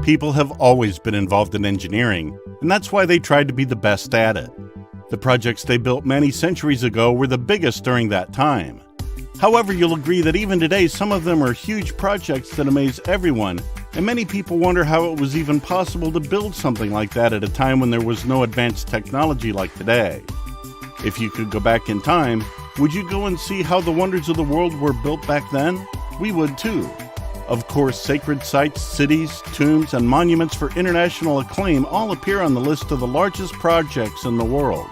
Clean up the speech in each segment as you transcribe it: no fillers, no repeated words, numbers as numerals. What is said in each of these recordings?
People have always been involved in engineering, and that's why they tried to be the best at it. The projects they built many centuries ago were the biggest during that time. However, you'll agree that even today some of them are huge projects that amaze everyone, and many people wonder how it was even possible to build something like that at a time when there was no advanced technology like today. If you could go back in time, would you go and see how the wonders of the world were built back then? We would too. Of course, sacred sites, cities, tombs, and monuments for international acclaim all appear on the list of the largest projects in the world.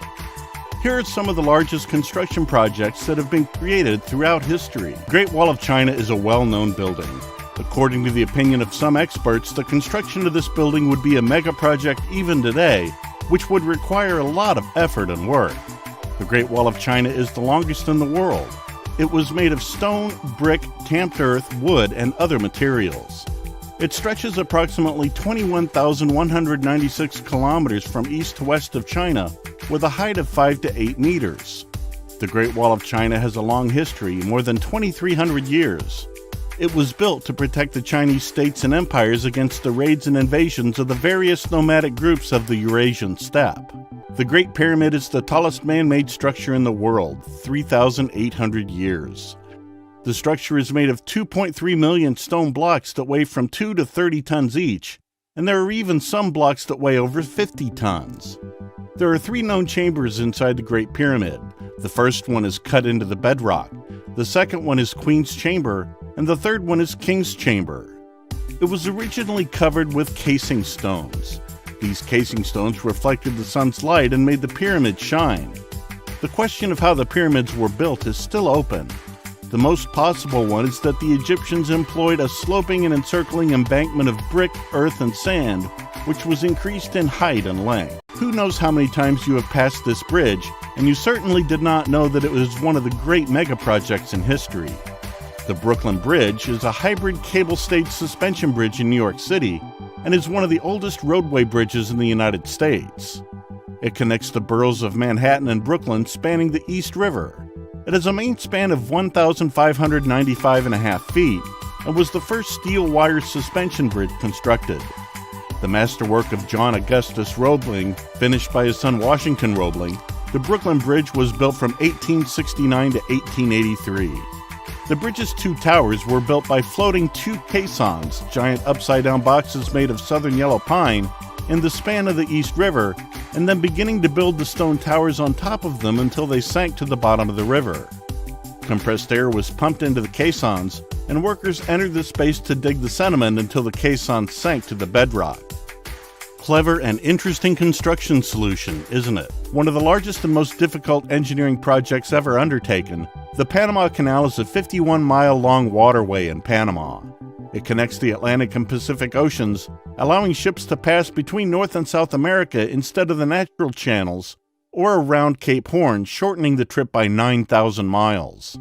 Here are some of the largest construction projects that have been created throughout history. The Great Wall of China is a well-known building. According to the opinion of some experts, the construction of this building would be a mega project even today, which would require a lot of effort and work. The Great Wall of China is the longest in the world. It was made of stone, brick, tamped earth, wood, and other materials. It stretches approximately 21,196 kilometers from east to west of China, with a height of 5 to 8 meters. The Great Wall of China has a long history, more than 2,300 years. It was built to protect the Chinese states and empires against the raids and invasions of the various nomadic groups of the Eurasian steppe. The Great Pyramid is the tallest man-made structure in the world, 3,800 years. The structure is made of 2.3 million stone blocks that weigh from 2 to 30 tons each, and there are even some blocks that weigh over 50 tons. There are 3 known chambers inside the Great Pyramid. The first one is cut into the bedrock, the second one is Queen's Chamber, and the third one is King's Chamber. It was originally covered with casing stones. These casing stones reflected the sun's light and made the pyramid shine. The question of how the pyramids were built is still open. The most possible one is that the Egyptians employed a sloping and encircling embankment of brick, earth, and sand, which was increased in height and length. Who knows how many times you have passed this bridge, and you certainly did not know that it was one of the great mega projects in history. The Brooklyn Bridge is a hybrid cable-stayed suspension bridge in New York City, and is one of the oldest roadway bridges in the United States. It connects the boroughs of Manhattan and Brooklyn, spanning the East River. It has a main span of 1,595.5 feet and was the first steel wire suspension bridge constructed. The masterwork of John Augustus Roebling, finished by his son Washington Roebling, the Brooklyn Bridge was built from 1869 to 1883. The bridge's 2 towers were built by floating 2 caissons, giant upside-down boxes made of southern yellow pine, in the span of the East River, and then beginning to build the stone towers on top of them until they sank to the bottom of the river. Compressed air was pumped into the caissons, and workers entered the space to dig the sediment until the caissons sank to the bedrock. Clever and interesting construction solution, isn't it? One of the largest and most difficult engineering projects ever undertaken, the Panama Canal is a 51-mile-long waterway in Panama. It connects the Atlantic and Pacific Oceans, allowing ships to pass between North and South America instead of the natural channels, or around Cape Horn, shortening the trip by 9,000 miles.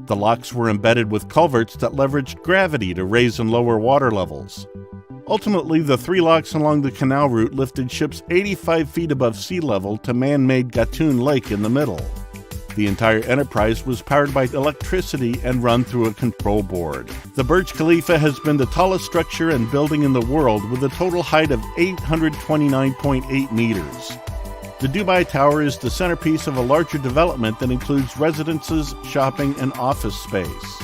The locks were embedded with culverts that leveraged gravity to raise and lower water levels. Ultimately, the 3 locks along the canal route lifted ships 85 feet above sea level to man-made Gatun Lake in the middle. The entire enterprise was powered by electricity and run through a control board. The Burj Khalifa has been the tallest structure and building in the world, with a total height of 829.8 meters. The Dubai Tower is the centerpiece of a larger development that includes residences, shopping, and office space.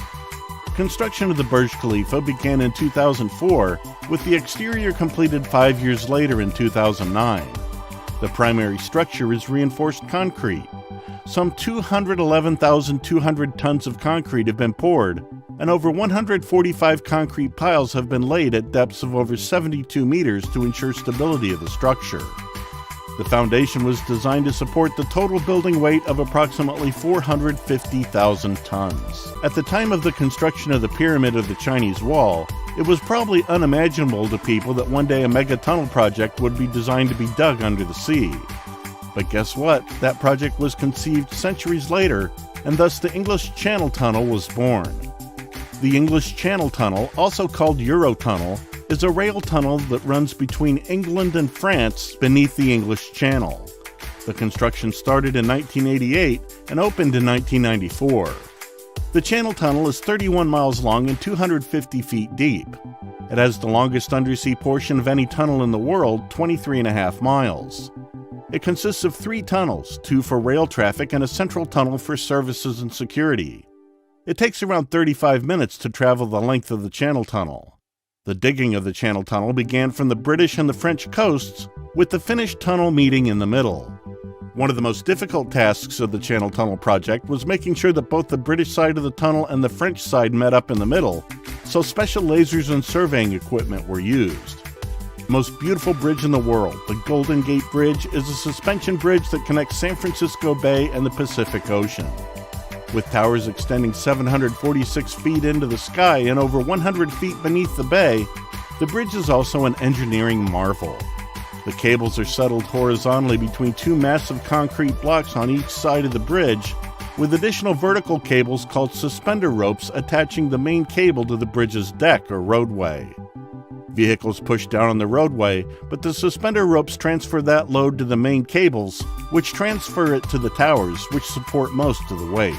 Construction of the Burj Khalifa began in 2004, with the exterior completed 5 years later in 2009. The primary structure is reinforced concrete. Some 211,200 tons of concrete have been poured, and over 145 concrete piles have been laid at depths of over 72 meters to ensure stability of the structure. The foundation was designed to support the total building weight of approximately 450,000 tons. At the time of the construction of the Pyramid of the Chinese Wall, it was probably unimaginable to people that one day a mega tunnel project would be designed to be dug under the sea. But guess what? That project was conceived centuries later, and thus the English Channel Tunnel was born. The English Channel Tunnel, also called Eurotunnel, is a rail tunnel that runs between England and France beneath the English Channel. The construction started in 1988 and opened in 1994. The Channel Tunnel is 31 miles long and 250 feet deep. It has the longest undersea portion of any tunnel in the world, 23.5 miles. It consists of 3 tunnels, 2 for rail traffic and a central tunnel for services and security. It takes around 35 minutes to travel the length of the Channel Tunnel. The digging of the Channel Tunnel began from the British and the French coasts, with the finished tunnel meeting in the middle. One of the most difficult tasks of the Channel Tunnel project was making sure that both the British side of the tunnel and the French side met up in the middle, so special lasers and surveying equipment were used. The most beautiful bridge in the world, the Golden Gate Bridge, is a suspension bridge that connects San Francisco Bay and the Pacific Ocean. With towers extending 746 feet into the sky and over 100 feet beneath the bay, the bridge is also an engineering marvel. The cables are settled horizontally between 2 massive concrete blocks on each side of the bridge, with additional vertical cables called suspender ropes attaching the main cable to the bridge's deck or roadway. Vehicles push down on the roadway, but the suspender ropes transfer that load to the main cables, which transfer it to the towers, which support most of the weight.